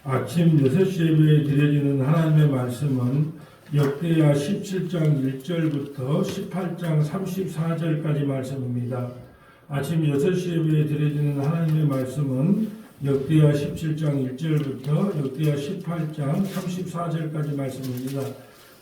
아침 6시 예배에 드려지는 하나님의 말씀은 역대하 17장 1절부터 18장 34절까지 말씀입니다. 아침 6시 예배에 드려지는 하나님의 말씀은 역대하 17장 1절부터 역대하 18장 34절까지 말씀입니다.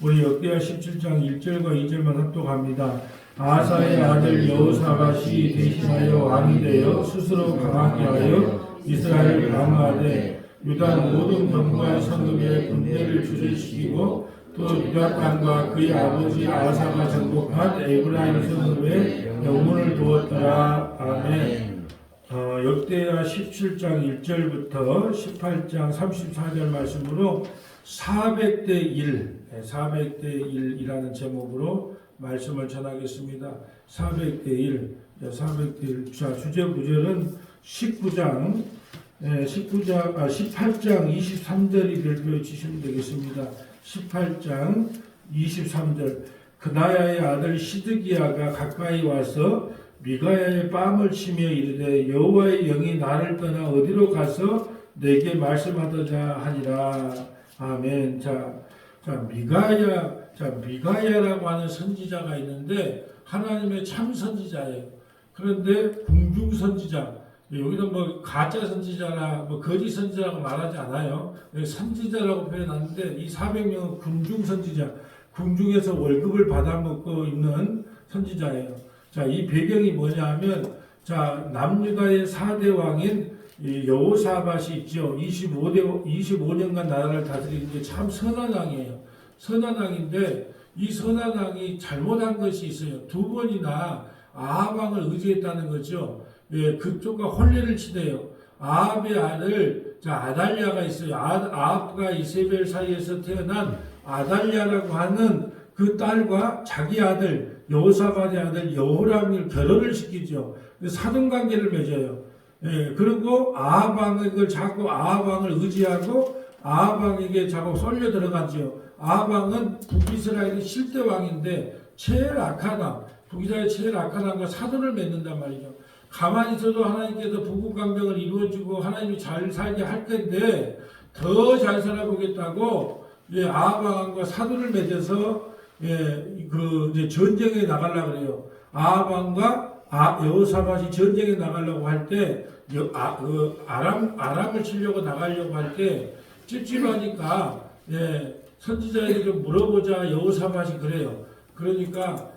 우리 역대하 17장 1절과 2절만 합독합니다. 아사의 아들 여호사밧이 대신하여 왕이 되어 스스로 강하게 하여 이스라엘을 강화하되 유다 모든 병과 성읍의 군대를 줄이시키고 또 유다 땅과 그의 아버지 아사가 정복한 에브라임 성읍에 영문을 두었더라. 아멘. 역대하 17장 1절부터 18장 34절 말씀으로 400대 1, 400대 1이라는 제목으로 말씀을 전하겠습니다. 400대 1, 400대 1. 자, 주제 구절은 18장 23절이 별표해 주시면 되겠습니다. 18장 23절. 그나야의 아들 시드기야가 가까이 와서 미가야의 뺨을 치며 이르되 여호와의 영이 나를 떠나 어디로 가서 내게 말씀하더자 하니라. 아멘. 미가야라고 하는 선지자가 있는데 하나님의 참 선지자예요. 그런데 궁중 선지자, 여기도 뭐 가짜 선지자나 뭐 거짓 선지자라고 말하지 않아요. 선지자라고 표현하는데 이 400명은 궁중 선지자, 궁중에서 월급을 받아먹고 있는 선지자예요. 자, 이 배경이 뭐냐 하면, 자, 남유다의 4대 왕인 여호사밧이 있죠. 25년간 나라를 다스리는 게 참 선한 왕이에요. 선한 왕인데 이 선한 왕이 잘못한 것이 있어요. 두 번이나 아합 왕을 의지했다는 거죠. 예, 그쪽과 혼례를 치대요. 아합의 아들, 자, 아달랴가 있어요. 아합과 이세벨 사이에서 태어난 아달랴라고 하는 그 딸과 자기 아들, 여호사밧의 아들 여호람을 결혼을 시키죠. 사돈관계를 맺어요. 예, 그리고 아합 왕을 잡고 아합 왕을 의지하고 아합 왕에게 자꾸 쏠려 들어가죠. 아합 왕은 북이스라엘의 실대 왕인데 제일 악한 왕, 북이스라엘 제일 악한 왕과 사돈을 맺는단 말이죠. 가만히 있어도 하나님께서 부국강병을 이루어주고 하나님이 잘 살게 할 텐데 더 잘 살아보겠다고 아합 왕과 사돈을 맺어서 이제 전쟁에 나가려고 그래요. 아합 왕과 여호사밧이 전쟁에 나가려고 할 때 아람을 치려고 나가려고 할 때 찝찝하니까 선지자에게 좀 물어보자. 여호사밧이 그래요. 그러니까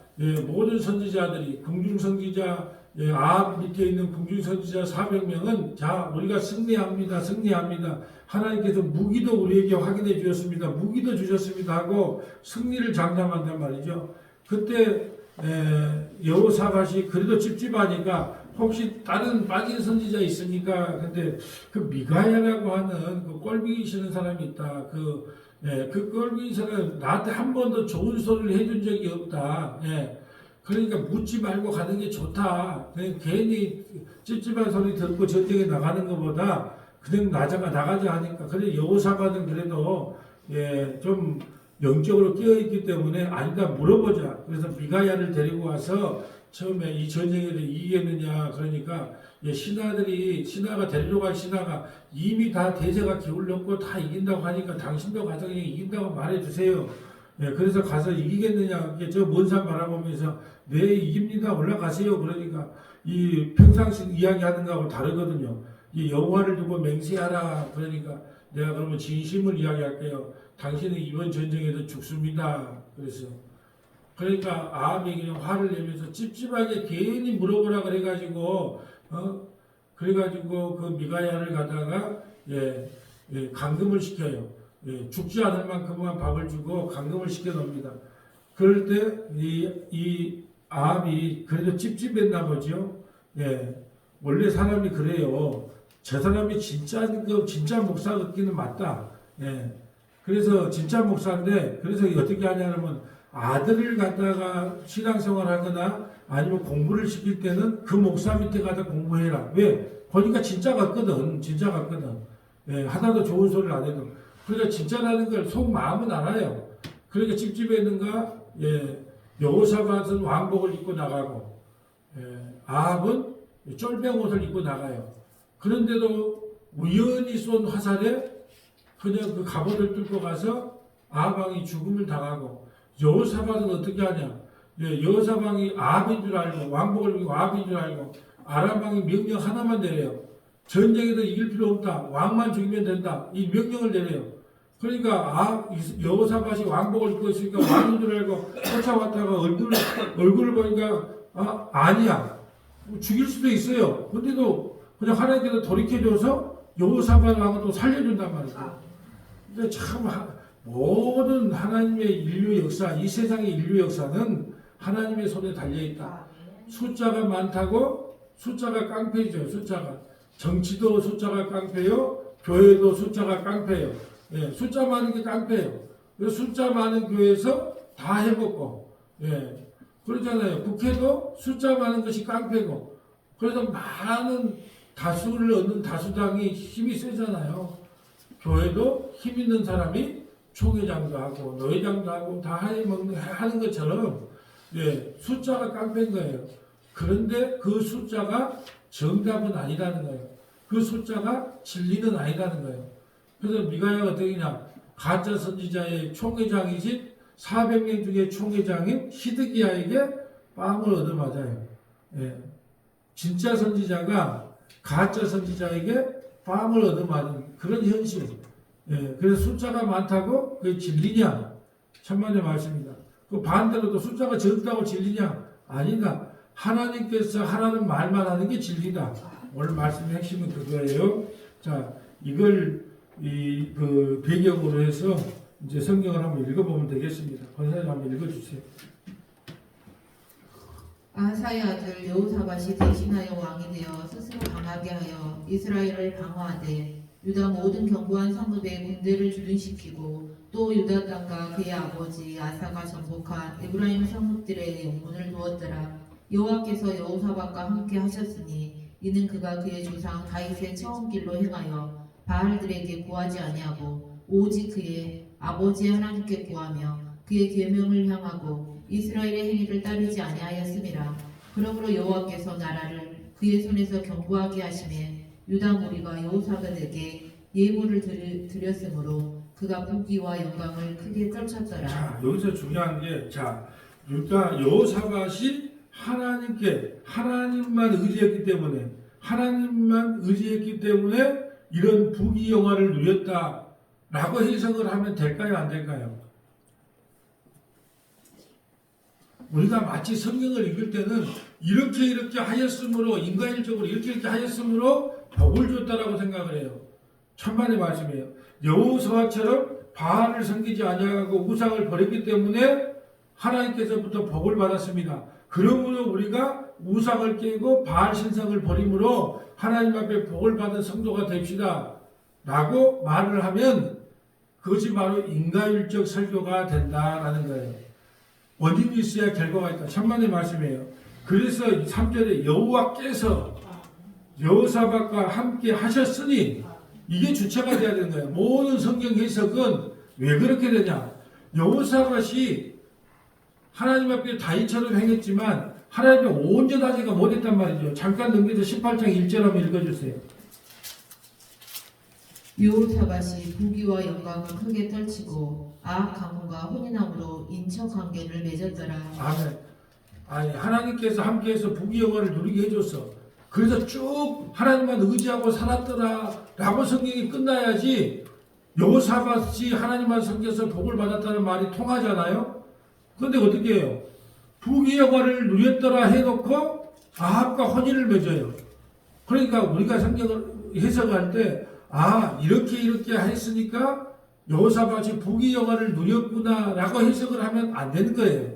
모든 선지자들이 궁중 선지자 아합 밑에 있는 궁중 선지자 400명은 자, 우리가 승리합니다. 하나님께서 무기도 우리에게 확인해 주셨습니다. 무기도 주셨습니다 하고 승리를 장담한단 말이죠. 그때 여호사밧이 그래도 찝찝하니까 혹시 다른 빠진 선지자 있습니까? 근데 그 미가야라고 하는 그 꼴보기 싫은 사람이 있다. 그 꼴보기 싫은 나한테 한 번도 좋은 소리를 해준 적이 없다. 그러니까 묻지 말고 가는 게 좋다. 그냥 괜히 찝찝한 소리 듣고 전쟁에 나가는 것보다 그냥 나가자 하니까. 그래 여호사밧은 그래도 좀 영적으로 깨어있기 때문에 아니다 물어보자. 그래서 미가야를 데리고 와서 처음에 이 전쟁에서 이기겠느냐 그러니까 신하가 데리러 간 신하가 이미 다 대제가 기울였고 다 이긴다고 하니까 당신도 가서 그냥 이긴다고 말해주세요. 그래서 가서 이기겠느냐 저 먼 산 바라보면서 네 이깁니다 올라가세요. 그러니까 이 평상시 이야기하는 거하고 다르거든요. 이 여호와를 두고 맹세하라. 그러니까 내가 그러면 진심을 이야기할게요. 당신은 이번 전쟁에도 죽습니다. 그러니까 아합이 그냥 화를 내면서 찝찝하게 괜히 물어보라 그래가지고 그 미가야를 갖다가 감금을 시켜요. 죽지 않을 만큼만 밥을 주고 감금을 시켜 놓습니다. 그럴 때 이 아합이 그래도 찝찝했나 보죠. 원래 사람이 그래요. 저 사람이 진짜 목사 같기는 맞다. 그래서 진짜 목사인데 그래서 어떻게 하냐면 아들을 갖다가 신앙생활 하거나 아니면 공부를 시킬 때는 그 목사 밑에 가서 공부해라. 왜? 보니까 진짜 같거든. 하나도 좋은 소리를 안 해도. 그러니까 진짜라는 걸 속 마음은 알아요. 그러니까 찝찝했는가? 여호사밧은 왕복을 입고 나가고, 아합은 쫄병 옷을 입고 나가요. 그런데도 우연히 쏜 화살에 그냥 그 갑옷을 뚫고 가서 아합 왕이 죽음을 당하고 여호사밧은 어떻게 하냐? 여호사밧 왕이 아합인 줄 알고 왕복을 입고 아합인 줄 알고 아람 왕이 명령 하나만 내려요. 전쟁에도 이길 필요 없다. 왕만 죽이면 된다. 이 명령을 내려요. 그러니까 여호사밧이 왕복을 입고 있으니까 왕인 줄 알고 쫓아왔다가 얼굴을 보니까 아니야. 죽일 수도 있어요. 근데도 그냥 하나님께서 돌이켜줘서 여호사밧 왕을 또 살려준단 말이죠. 근데 참 모든 하나님의 인류 역사, 이 세상의 인류 역사는 하나님의 손에 달려있다. 숫자가 많다고 숫자가 깡패죠. 숫자가. 정치도 숫자가 깡패요. 교회도 숫자가 깡패요. 예, 숫자 많은 게 깡패예요. 그래서 숫자 많은 교회에서 다 해먹고, 예, 그러잖아요. 국회도 숫자 많은 것이 깡패고, 그래서 많은 다수를 얻는 다수당이 힘이 세잖아요. 교회도 힘 있는 사람이 총회장도 하고 노회장도 하고 다 하는 것처럼, 예, 숫자가 깡패인 거예요. 그런데 그 숫자가 정답은 아니라는 거예요. 그 숫자가 진리는 아니라는 거예요. 그래서 미가야가 어떻게냐? 가짜 선지자의 총회장이신 400명 중에 총회장인 시드기야에게 뺨을 얻어맞아요. 예. 진짜 선지자가 가짜 선지자에게 뺨을 얻어맞은 그런 현실. 예. 그래서 숫자가 많다고 그게 진리냐? 천만의 말씀입니다. 그 반대로도 숫자가 적다고 진리냐? 아니다. 하나님께서 하라는 말만 하는 게 진리다. 오늘 말씀의 핵심은 그거예요. 자, 이걸 그 배경으로 해서 이제 성경을 한번 읽어보면 되겠습니다. 권사님 한번 읽어주세요. 아하사의 아들 여호사밧이 대신하여 왕이 되어 스스로 강하게 하여 이스라엘을 방어하되 유다 모든 견고한 성읍에 군대를 주둔시키고 또 유다 땅과 그의 아버지 아사가 정복한 에브라임 성읍들에 영문을 두었더라. 여호와께서 여호사밧과 함께 하셨으니 이는 그가 그의 조상 다윗의 처음 길로 행하여 바알들에게 구하지 아니하고 오직 그의 아버지 하나님께 구하며 그의 계명을 향하고 이스라엘의 행위를 따르지 아니하였음이라. 그러므로 여호와께서 나라를 그의 손에서 견고하게 하심에 유다 무리가 여호사밧에게 예물을 드렸으므로 그가 부귀와 영광을 크게 떨쳤더라. 자, 여기서 중요한 게, 자, 유다 여호사밧이 하나님만 의지했기 때문에 이런 부귀 영화를 누렸다라고 해석을 하면 될까요, 안 될까요? 우리가 마치 성경을 읽을 때는 이렇게 하였으므로, 인간일적으로 이렇게 하였으므로 복을 줬다라고 생각을 해요. 천만의 말씀이에요. 여호사밧처럼 바알을 섬기지 아니하고 우상을 버렸기 때문에 하나님께서부터 복을 받았습니다. 그러므로 우리가 우상을 깨고 바알 신상을 버림으로 하나님 앞에 복을 받은 성도가 됩시다 라고 말을 하면 그것이 바로 인간일적 설교가 된다라는 거예요. 원인이 있어야 결과가 있다. 천만의 말씀이에요. 그래서 3절에 여호와께서 여호사밧과 함께 하셨으니 이게 주체가 돼야 되는 거예요. 모든 성경 해석은 왜 그렇게 되냐? 여호사밧이 하나님 앞에 다윗처럼 행했지만 하나님의 온전하지가 못했단 말이죠. 잠깐 넘겨서 18장 1절 한번 읽어주세요. 여호사밧이 부귀와 영광을 크게 떨치고 아합 가문과 혼인함으로 인척 관계를 맺었더라. 아멘. 아니, 하나님께서 함께해서 부귀 영화를 누리게 해줬어. 그래서 쭉 하나님만 의지하고 살았더라 라고 성경이 끝나야지 여호사밧이 하나님만 섬겨서 복을 받았다는 말이 통하잖아요. 그런데 어떻게 해요? 부귀 영화를 누렸더라 해놓고 아합과 혼인을 맺어요. 그러니까 우리가 성경을 해석할 때 이렇게 했으니까 여호사밧이 부귀 영화를 누렸구나 라고 해석을 하면 안 되는 거예요.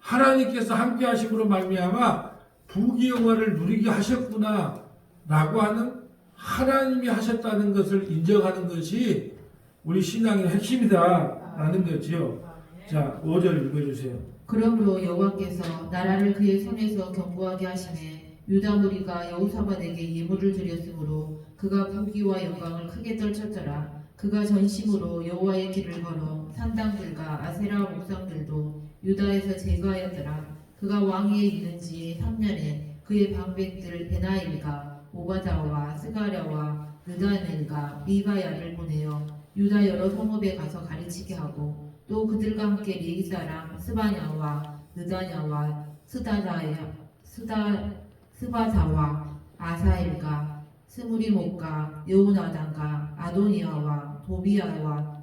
하나님께서 함께 하심으로 말미암아 부귀 영화를 누리게 하셨구나 라고 하는 하나님이 하셨다는 것을 인정하는 것이 우리 신앙의 핵심이다 라는 거지요. 자, 5절 읽어주세요. 그러므로 여호와께서 나라를 그의 손에서 견고하게 하시매 유다 무리가 여호사밧에게 예물을 드렸으므로 그가 부귀와 영광을 크게 떨쳤더라. 그가 전심으로 여호와의 길을 걸어 산당들과 아세라 옥상들도 유다에서 제거하였더라. 그가 왕위에 있는지 3년에 그의 방백들 베나일과 오바다와 스가랴와 느다넬과 미바야를 보내어 유다 여러 성읍에 가서 가르치게 하고 또 그들과 함께 레위 사람 스바냐와 느다냐와 스바사와 아사엘과 스무리목과 여우나단과 아도니아와 도비아와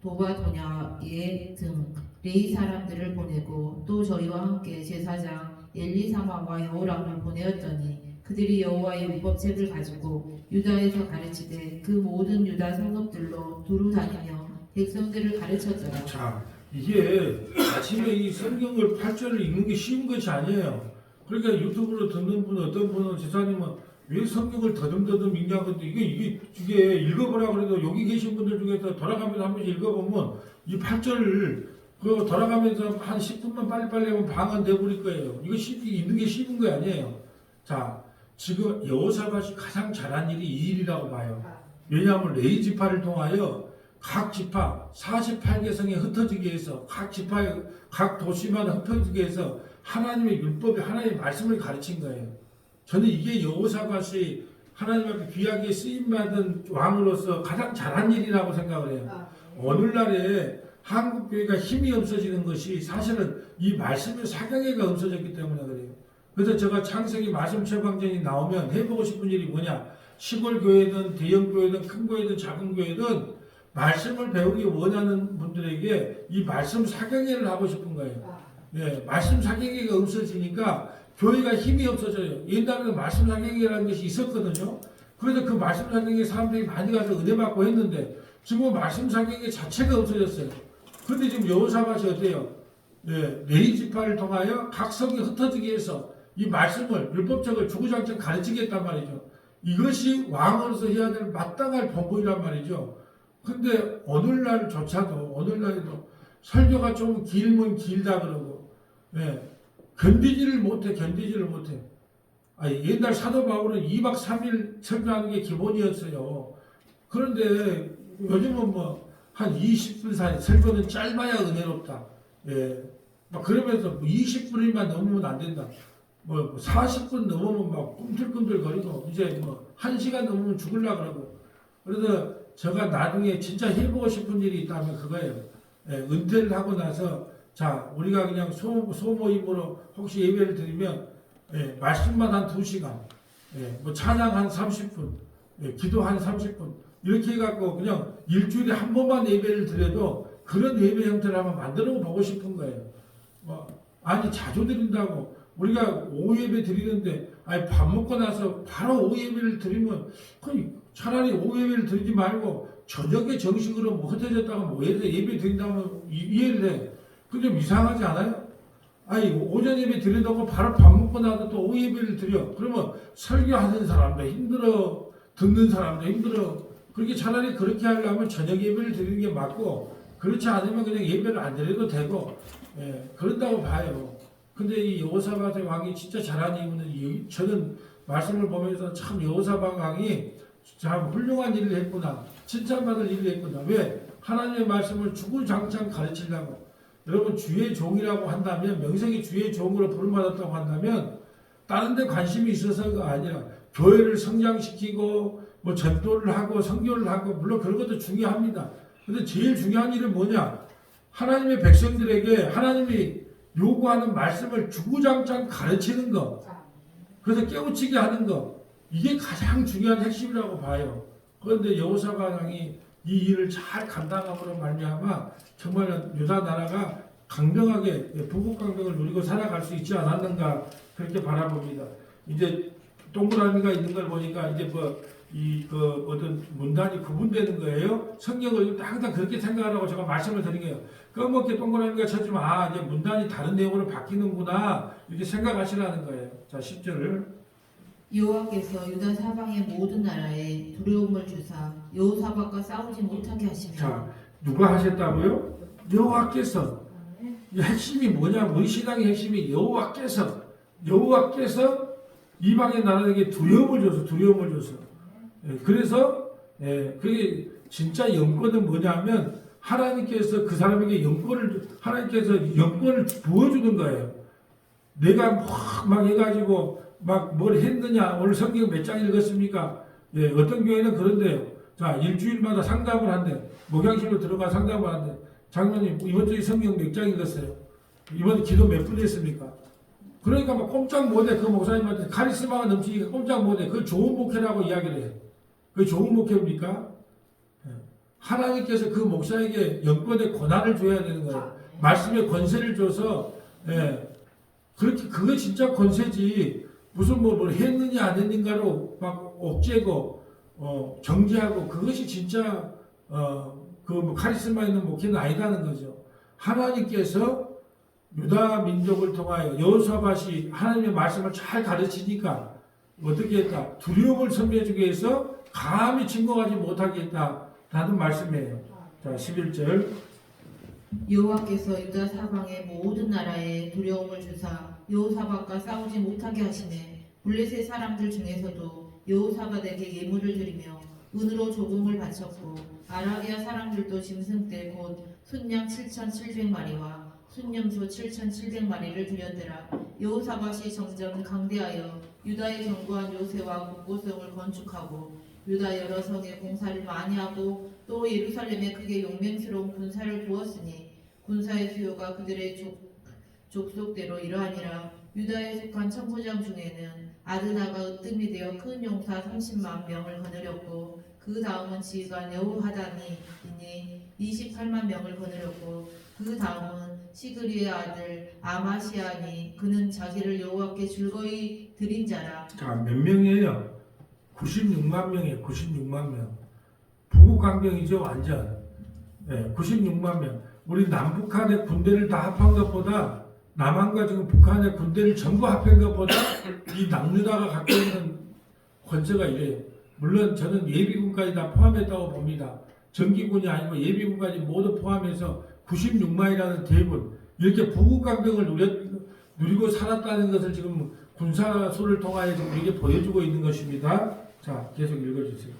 도바도냐예 등 레위 사람들을 보내고 또 저희와 함께 제사장 엘리사마와 여호람을 보내었더니 그들이 여호와의 율법책을 가지고 유다에서 가르치되 그 모든 유다 성읍들로 두루 다니며 백성들을 가르쳤더라. 자, 이게 아침에 이 성경을 8절을 읽는 게 쉬운 것이 아니에요. 그러니까 유튜브로 듣는 분, 어떤 분은 지사님은 왜 성경을 더듬더듬 읽냐고 하는데 이게 읽어보라 그래도 여기 계신 분들 중에서 돌아가면서 한 번씩 읽어보면 이 8절을 그 돌아가면서 한 10분만 빨리빨리 하면 방언 돼버릴 거예요. 이거 읽는 게 쉬운 거 아니에요. 자, 지금 여호사밧이 가장 잘한 일이 이 일이라고 봐요. 왜냐하면 레위 지파를 통하여 각 지파 48개 성에 흩어지게 해서 각 지파의 각 도시마다 흩어지게 해서 하나님의 율법에 하나님의 말씀을 가르친 거예요. 저는 이게 여호사밧이 하나님 앞에 귀하게 쓰임받은 왕으로서 가장 잘한 일이라고 생각을 해요. 오늘날에 한국 교회가 힘이 없어지는 것이 사실은 이 말씀의 사경애가 없어졌기 때문에 그래요. 그래서 제가 창세기 말씀 처방전이 나오면 해보고 싶은 일이 뭐냐? 시골 교회든 대형 교회든 큰 교회든 작은 교회든 말씀을 배우기 원하는 분들에게 이 말씀 사경애를 하고 싶은 거예요. 예, 말씀 사경애가 없어지니까 교회가 힘이 없어져요. 옛날에는 말씀 사경애라는 것이 있었거든요. 그래서 그 말씀 사경애 사람들이 많이 가서 은혜 받고 했는데 지금 말씀 사경애 자체가 없어졌어요. 그런데 지금 여호사밧이 어때요? 예, 레위 지파를 통하여 각 성이 흩어지게 해서 이 말씀을 율법적을 주구장창 가르치겠단 말이죠. 이것이 왕으로서 해야 될 마땅할 본분이란 말이죠. 근데 오늘날에도 설교가 좀 길면 길다 그러고, 예, 견디지를 못해. 옛날 사도 바울은 2박 3일 설교하는 게 기본이었어요. 그런데 요즘은 한 20분 사이 설교는 짧아야 은혜롭다. 예, 막 그러면서 20분이만 넘으면 안 된다. 40분 넘으면 막 꿈틀꿈틀 거리고 이제 1시간 넘으면 죽을라 그러고. 그래서 제가 나중에 진짜 해보고 싶은 일이 있다면 그거예요. 예, 은퇴를 하고 나서 자 우리가 그냥 소모임으로 혹시 예배를 드리면 예, 말씀만 한 2시간, 예, 찬양 한 30분, 예, 기도 한 30분 이렇게 해갖고 그냥 일주일에 한 번만 예배를 드려도 그런 예배 형태를 한번 만들어 보고 싶은 거예요. 아니 자주 드린다고 우리가 오후 예배 드리는데 밥 먹고 나서 바로 오후 예배를 드리면 차라리 오후 예배를 드리지 말고 저녁에 정식으로 흩어졌다가 예를 들어 예배 드린다면 이해를 해. 그게 좀 이상하지 않아요? 오전 예배 드린다고 바로 밥 먹고 나서 또 오후 예배를 드려. 그러면 설교하는 사람도 힘들어, 듣는 사람도 힘들어. 그렇게 차라리 그렇게 하려면 저녁 예배를 드리는 게 맞고, 그렇지 않으면 그냥 예배를 안 드려도 되고, 예, 그런다고 봐요. 근데 이 여호사밧의 왕이 진짜 잘한 이유는 저는 말씀을 보면서 참 여호사밧 왕이 참 훌륭한 일을 했구나. 칭찬받을 일을 했구나. 왜? 하나님의 말씀을 주구장창 가르치려고. 여러분 주의 종이라고 한다면 명색이 주의 종으로 부름받았다고 한다면 다른 데 관심이 있어서가 아니라 교회를 성장시키고 전도를 하고 선교를 하고 물론 그런 것도 중요합니다. 근데 제일 중요한 일은 뭐냐? 하나님의 백성들에게 하나님이 요구하는 말씀을 주구장창 가르치는 것. 그래서 깨우치게 하는 것. 이게 가장 중요한 핵심이라고 봐요. 그런데 여호사밧 왕이 이 일을 잘 감당함으로 말미암아 정말 유다 나라가 강력하게 부국강병을 누리고 살아갈 수 있지 않았는가 그렇게 바라봅니다. 이제 동그라미가 있는 걸 보니까 이제 어떤 문단이 구분되는 거예요. 성경을 항상 그렇게 생각하라고 제가 말씀을 드린 거예요. 이렇게 동그라미가 쳐지면 이제 문단이 다른 내용으로 바뀌는구나 이렇게 생각하시라는 거예요. 자 10절을 여호와께서 유다 사방의 모든 나라에 두려움을 주사 여호사밧과 싸우지 못하게 하시며. 자 누가 하셨다고요? 여호와께서. 이 핵심이 뭐냐? 우리 신앙의 핵심이 여호와께서 이방의 나라에게 두려움을 줘서. 예, 그래서 그게 진짜 영권은 뭐냐면 하나님께서 그 사람에게 하나님께서 영권을 부어주는 거예요. 내가 막 해가지고 뭘 했느냐? 오늘 성경 몇 장 읽었습니까? 예, 어떤 교회는 그런데요. 자, 일주일마다 상담을 한대. 목양실로 들어가 상담을 한대. 장로님, 이번 주에 성경 몇 장 읽었어요? 이번 기도 몇 분 했습니까? 그러니까 막 꼼짝 못해. 그 목사님한테 카리스마가 넘치니까 꼼짝 못해. 그게 좋은 목회라고 이야기를 해요. 그게 좋은 목회입니까? 예. 하나님께서 그 목사에게 영권의 권한을 줘야 되는 거예요. 말씀의 권세를 줘서, 예. 그렇게, 그게 진짜 권세지. 무슨 뭘 했느냐 안 했는가로 막 억제고, 정지하고, 그것이 진짜, 그 카리스마 있는 목회는 아니라는 거죠. 하나님께서 유다 민족을 통하여 여호사밧이 하나님의 말씀을 잘 가르치니까 어떻게 했다? 두려움을 선배해주기 위해서 감히 증거하지 못하게 했다라는 말씀이에요. 자, 11절. 여호와께서 유다 사방의 모든 나라에 두려움을 주사 여호사밧과 싸우지 못하게 하시매 블레셋 사람들 중에서도 여호사밧에게 예물을 드리며 은으로 조공을 바쳤고 아라비아 사람들도 짐승 떼 곧 순양 7,700마리와 순염소 7,700마리를 드렸더라. 여호사밧이 점점 강대하여 유다에 견고한 요새와 국고성을 건축하고 유다 여러 성에 공사를 많이 하고 또 예루살렘에 크게 용맹스러운 군사를 두었으니 군사의 수요가 그들의 족속대로 이러하니라. 유다에 속한 천부장 중에는 아드나가 으뜸이 되어 큰 용사 30만 명을 거느렸고 그 다음은 지휘관 여호하단이 이니 28만 명을 거느렸고 그 다음은 시그리의 아들 아마시아니 그는 자기를 여호와께 즐거이 드린 자라. 자, 몇 명이에요? 96만 명이에요. 96만 명. 부국 강병이죠, 완전. 네, 96만 명. 우리 남북한의 군대를 다 합한 것보다 남한과 지금 북한의 군대를 전부 합한 것보다 이 남유다가 갖고 있는 권세가 이래요. 물론 저는 예비군까지 다 포함했다고 봅니다. 정기군이 아니고 예비군까지 모두 포함해서 96만이라는 대군 이렇게 부국 강병을 누리고 살았다는 것을 지금 군사소를 통하여 지금 우리에게 보여주고 있는 것입니다. 자, 계속 읽어주세요.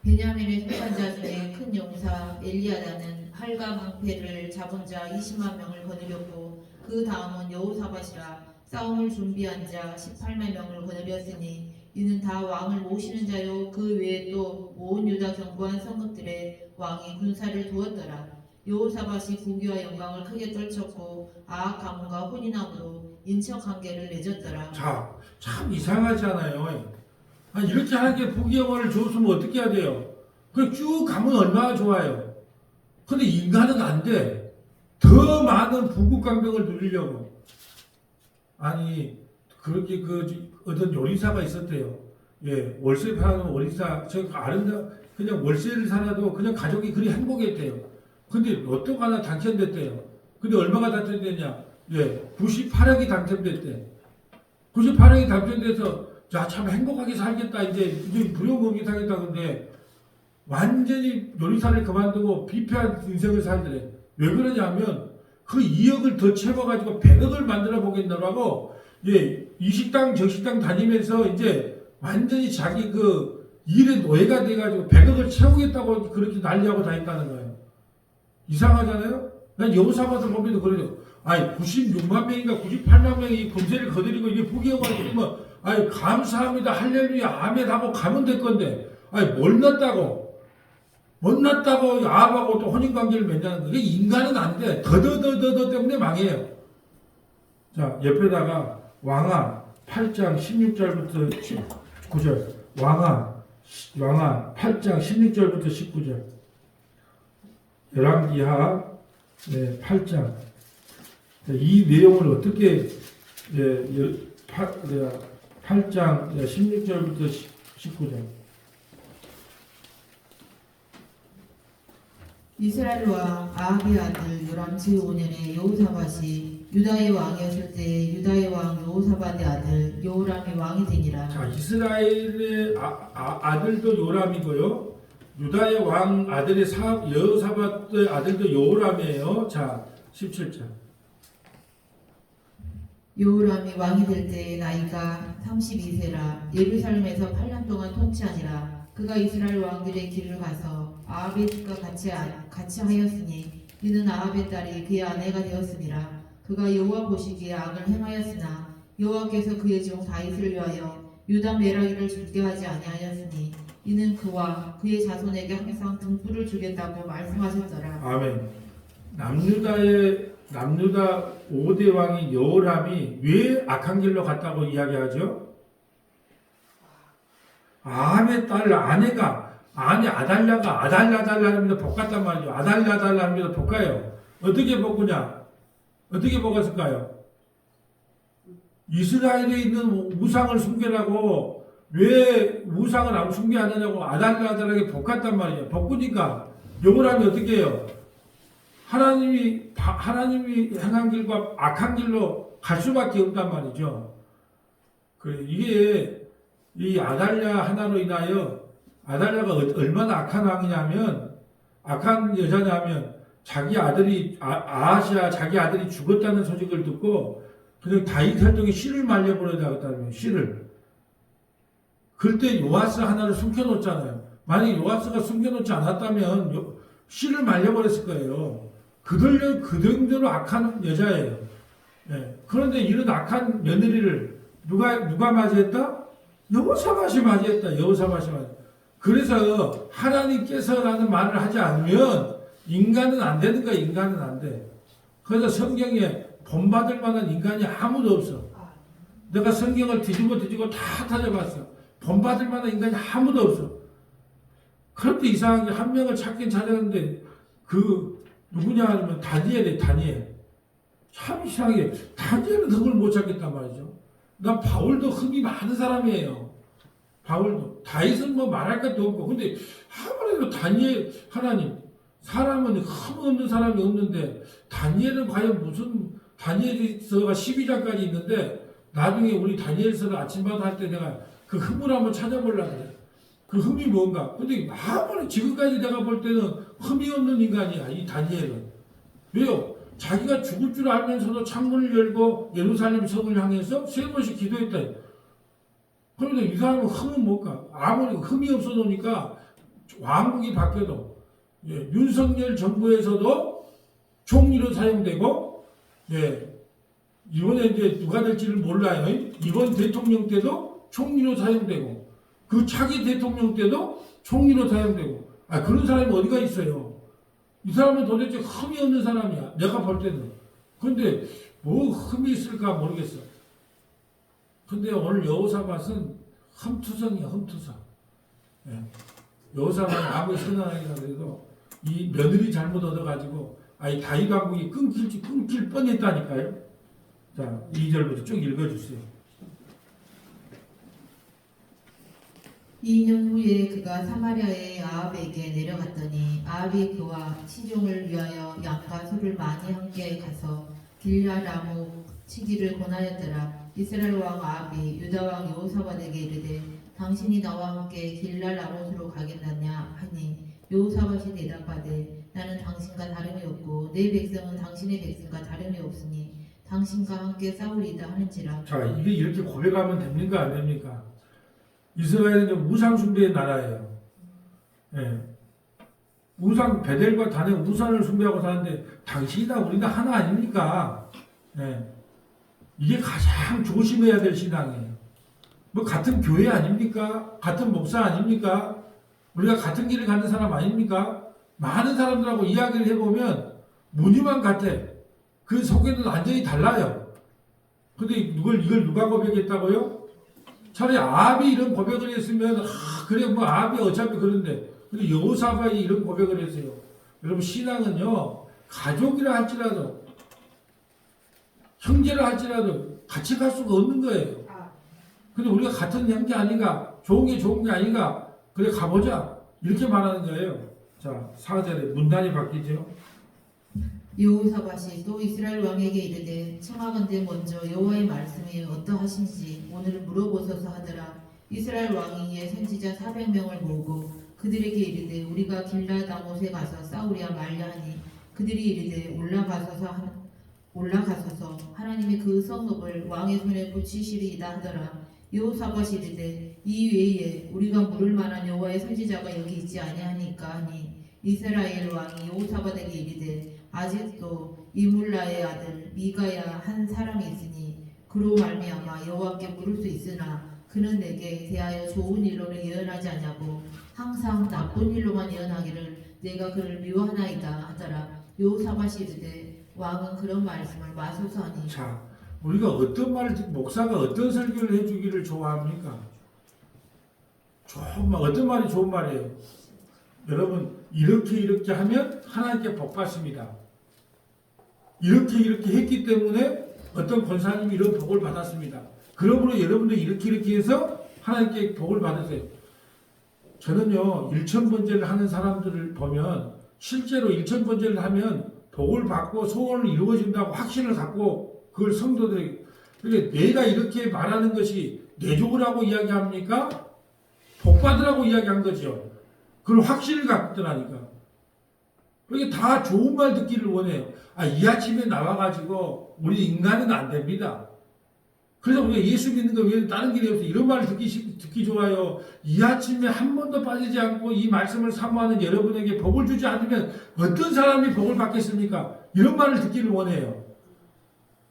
베냐민의 속한 자 중에 큰 용사 엘리야다는 활과 방패를 잡은 자 20만 명을 거느렸고 그 다음은 여호사밧이라 싸움을 준비한 자 18만 명을 거느렸으니 이는 다 왕을 모시는 자요 그 외에 또 온 유다 견고한 성읍들의 왕이 군사를 두었더라. 여호사밧이 부귀와 영광을 크게 떨쳤고 아합 가문과 혼인함으로 인척 관계를 맺었더라. 자, 참 이상하잖아요. 아니, 이렇게 하나님께 부귀영화를 줬으면 어떻게 해야 돼요? 그 쭉 가면 얼마나 좋아요. 근데 인간은 안 돼. 더 많은 부국강병을 누리려고. 아니, 그렇게 어떤 요리사가 있었대요. 예, 월세 파는 요리사, 그냥 월세를 살아도 그냥 가족이 그리 행복했대요. 근데 로또가 하나 당첨됐대요. 근데 얼마가 당첨됐냐? 예, 98억이 당첨됐대. 98억이 당첨돼서 자, 참 행복하게 살겠다. 이제 부유하게 살겠다. 근데 완전히 요리사를 그만두고 비폐한 인생을 살더래. 왜 그러냐면 그 2억을 더 채워가지고 100억을 만들어 보겠다고 예, 이 식당 저 식당 다니면서 이제 완전히 자기 그 일의 노예가 돼가지고 100억을 채우겠다고 그렇게 난리하고 다녔다는 거예요. 이상하잖아요? 난 여호사밧을 보면서 그래요. 아니 96만 명인가 98만 명이 군세를 거드리고 이게 부귀영화를 주면 아니 감사합니다 할렐루야 아멘 하고 가면 될 건데 아니 못났다고 아합하고 또 혼인관계를 맺냐는 거. 이게 인간은 안 돼. 더더더더 때문에 망해요. 자, 옆에다가 왕하 8장 16절부터 19절. 왕하 8장 16절부터 19절. 열왕기하 8장. 이 내용을 어떻게 8장 16절부터 19절. 이스라엘 왕 아합의 아들 요람 제5년에 여호사밧이 유다의 왕이었을 때 유다의 왕 여호사밧의 아들 여호람이 왕이 되니라. 자, 이스라엘의 아들도 요람이고요. 유다의 왕 아들의 여호사밧의 아들도 여호람이에요. 자, 17절. 여호람이 왕이 될 때 나이가 32세라 예루살렘에서 8년 동안 통치하니라. 그가 이스라엘 왕들의 길을 가서 아합의 집과 같이 하였으니 이는 아합의 딸이 그의 아내가 되었음이라. 그가 여호와 보시기에 악을 행하였으나 여호와께서 그의 종 다윗을 위하여 유다 메라기를 죽게 하지 아니하였으니 이는 그와 그의 자손에게 항상 등불을 주겠다고 말씀하셨더라. 아멘. 남유다 5대 왕인 여호람이 왜 악한 길로 갔다고 이야기하죠? 아합의 딸 아내 아달랴가 아달랴달랴하면서 볶았단 말이죠. 아달랴달랴하면서 볶아요. 어떻게 볶으냐? 어떻게 볶았을까요? 이스라엘에 있는 우상을 숨기라고 왜 우상을 안 숨겨하느냐고 아달랴달랴하게 볶았단 말이에요. 볶으니까 여호람이 어떻게 해요? 하나님이 행한 길과 악한 길로 갈 수밖에 없단 말이죠. 이게 이 아달랴 하나로 인하여 아달랴가 얼마나 악한 왕이냐면 악한 여자냐면 자기 아들이 아하시아 자기 아들이 죽었다는 소식을 듣고 그냥 다윗 활동에 씨를 말려버려야겠다는 씨를. 그때 요아스 하나를 숨겨놓잖아요. 만약 요아스가 숨겨놓지 않았다면 씨를 말려버렸을 거예요. 그 정도로 악한 여자예요. 예. 그런데 이런 악한 며느리를 누가 맞이했다? 여호사밧이 맞이했다. 여호사밧이 맞이. 그래서 하나님께서라는 말을 하지 않으면 인간은 안 되는 거야. 인간은 안 돼. 그래서 성경에 본받을 만한 인간이 아무도 없어. 내가 성경을 뒤지고 다 찾아봤어. 본받을 만한 인간이 아무도 없어. 그런데 이상하게 한 명을 찾긴 찾았는데 누구냐 하면 다니엘이에요. 다니엘. 참 이상하게 다니엘은 그걸 못 찾겠단 말이죠. 난 바울도 흠이 많은 사람이에요. 바울도. 다윗은 뭐 말할 것도 없고. 근데 아무래도 다니엘 하나님 사람은 흠 없는 사람이 없는데 다니엘은 과연 무슨 다니엘서가 12장까지 있는데 나중에 우리 다니엘서를 아침마다 할 때 내가 그 흠을 한번 찾아보려고 그래. 그 흠이 뭔가. 근데 아무리 지금까지 내가 볼 때는 흠이 없는 인간이야. 이 다니엘은. 왜요? 자기가 죽을 줄 알면서도 창문을 열고 예루살렘 성을 향해서 3번씩 기도했다. 그런데 이 사람은 흠은 못 가. 아무리 흠이 없어 놓으니까 왕국이 바뀌어도 윤석열 정부에서도 총리로 사용되고 이번에 이제 누가 될지를 몰라요. 이번 대통령 때도 총리로 사용되고 그 차기 대통령 때도 총리로 사용되고 그런 사람이 어디가 있어요. 이 사람은 도대체 흠이 없는 사람이야. 내가 볼 때는. 근데 뭐 흠이 있을까 모르겠어. 근데 오늘 여호사밧은 흠투성이야. 흠투성. 여호사밧은 아무리 선언하기라 해도 이 며느리 잘못 얻어가지고 이 다윗 왕국이 끊길 뻔했다니까요. 자, 2절부터 쭉 읽어주세요. 2년 후에 그가 사마리아의 아합에게 내려갔더니 아합이 그와 치종을 위하여 양과 소를 많이 함께 가서 길라 라모 치기를 권하였더라. 이스라엘 왕 아합이 유다 왕 여호사밧에게 이르되 당신이 나와 함께 길라 라모스로 가겠느냐 하니 여호사밧이 대답하되 나는 당신과 다름이 없고 내 백성은 당신의 백성과 다름이 없으니 당신과 함께 싸우리이다 하는지라. 자, 이게 이렇게 고백하면 됩니까? 안 됩니까? 이스라엘은 우상 숭배의 나라예요. 우상 베델과 단에 우상을 숭배하고 사는데 당신이나 우리나 하나 아닙니까? 이게 가장 조심해야 될 신앙이에요. 뭐 같은 교회 아닙니까? 같은 목사 아닙니까? 우리가 같은 길을 가는 사람 아닙니까? 많은 사람들하고 이야기를 해보면 무늬만 같아. 그 속에는 완전히 달라요. 근데 이걸 누가 고백했다고요? 차라리 아합이 이런 고백을 했으면 그래 뭐 아합이 어차피 그런데 근데 여호사밧이 이런 고백을 했어요. 여러분 신앙은요 가족이라 할지라도 형제라 할지라도 같이 갈 수가 없는 거예요. 근데 우리가 같은 형제 아닌가 좋은 게 아닌가 그래 가보자 이렇게 말하는 거예요. 자 4절에 문단이 바뀌죠. 여호사밧이 또 이스라엘 왕에게 이르되 청하건대 먼저 여호와의 말씀이 어떠하신지 오늘 물어보소서 하더라. 이스라엘 왕이 이에 선지자 400명을 모으고 그들에게 이르되 우리가 길라 라못에 가서 싸우랴 말랴 하니 그들이 이르되 올라가소서 하나님이 그 성읍을 왕의 손에 붙이시리이다 하더라. 여호사밧이 이르되 이 외에 우리가 물을 만한 여호와의 선지자가 여기 있지 아니하니까 하니 이스라엘 왕이 여호사밧에게 이르되 아직도 이물라의 아들 미가야 한 사람이 있으니 그로 말미암아 여호와께 물을 수 있으나 그는 내게 대하여 좋은 일로는 예언하지 아니하고 항상 나쁜 일로만 예언하기를 내가 그를 미워하나이다 하더라. 여호사밧이 이르되 왕은 그런 말씀을 마소서하니. 자, 우리가 어떤 말을 목사가 어떤 설교를 해주기를 좋아합니까? 좋은 말, 어떤 말이 좋은 말이에요? 여러분 이렇게 하면 하나님께 복 받습니다. 이렇게 했기 때문에 어떤 권사님이 이런 복을 받았습니다. 그러므로 여러분도 이렇게 해서 하나님께 복을 받으세요. 저는요 일천번제를 하는 사람들을 보면 실제로 일천번제를 하면 복을 받고 소원을 이루어진다고 확신을 갖고 그걸 성도들에게, 그러니까 내가 이렇게 말하는 것이 내 좋으라고 이야기합니까? 복 받으라고 이야기한 거죠. 그걸 확신을 갖고 있더라니까. 그러니까 다 좋은 말 듣기를 원해요. 이 아침에 나와가지고 우리 인간은 안 됩니다. 그래서 우리가 예수 믿는 거 외에는 다른 길이 없어. 이런 말을 듣기 좋아요. 이 아침에 한 번도 빠지지 않고 이 말씀을 사모하는 여러분에게 복을 주지 않으면 어떤 사람이 복을 받겠습니까? 이런 말을 듣기를 원해요.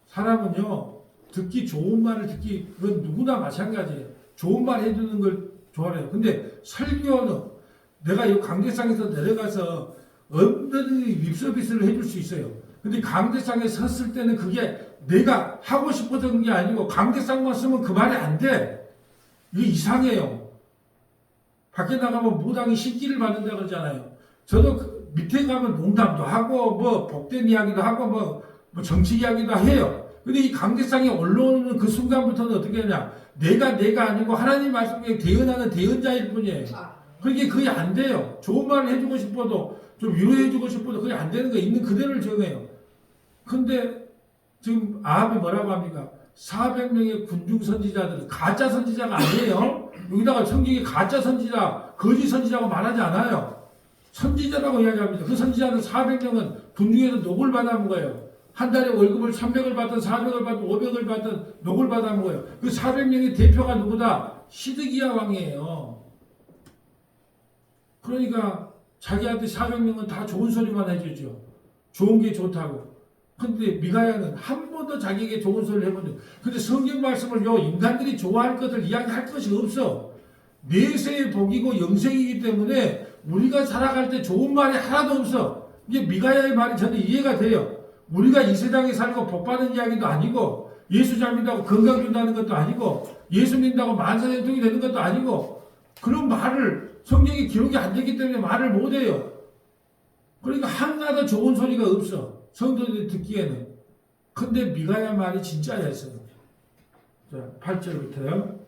사람은요, 듣기 좋은 말을 그건 누구나 마찬가지예요. 좋은 말 해주는 걸 좋아해요. 근데 설교는 내가 이 강대상에서 내려가서 언제든지 립서비스를 해줄 수 있어요. 근데 강대상에 섰을 때는 그게 내가 하고 싶었던 게 아니고 강대상만 쓰면 그 말이 안 돼. 이게 이상해요. 밖에 나가면 무당이 신기를 받는다 그러잖아요. 저도 그 밑에 가면 농담도 하고 뭐 복된 이야기도 하고 뭐 정치 이야기도 해요. 근데 이 강대상에 올라오는 그 순간부터는 어떻게 하냐? 내가 아니고 하나님 말씀에 대언하는 대언자일 뿐이에요. 그게 거의 안 돼요. 좋은 말을 해주고 싶어도 좀 위로해주고 싶어도 그게 안 되는 거예요. 있는 그대로를 정해요. 근데 지금 아합이 뭐라고 합니까? 400명의 군중 선지자들은 가짜 선지자가 아니에요. 여기다가 성경에 가짜 선지자, 거짓 선지자고 말하지 않아요. 선지자라고 이야기합니다. 그 선지자는 400명은 군중에서 녹을 받아먹은 거예요. 한 달에 월급을 300을 받든 400을 받든 500을 받든 녹을 받아먹은 거예요. 그 400명의 대표가 누구다? 시드기야 왕이에요. 그러니까 자기한테 400명은 다 좋은 소리만 해주죠. 좋은 게 좋다고. 근데 미가야는 한 번도 자기에게 좋은 소리를 해본 적. 근데 성경 말씀을요, 인간들이 좋아할 것을 이야기할 것이 없어. 내세의 복이고 영생이기 때문에 우리가 살아갈 때 좋은 말이 하나도 없어. 이게 미가야의 말이 저는 이해가 돼요. 우리가 이 세상에 살고 복 받는 이야기도 아니고, 예수 잘 믿다고 건강 준다는 것도 아니고, 예수 믿는다고 만사형통이 되는 것도 아니고, 그런 말을 성경에 기록이 안 되기 때문에 말을 못 해요. 그러니까 하나도 좋은 소리가 없어. 성도들이 듣기에는. 근데 미가야 말이 진짜였어요. 자, 8절부터요.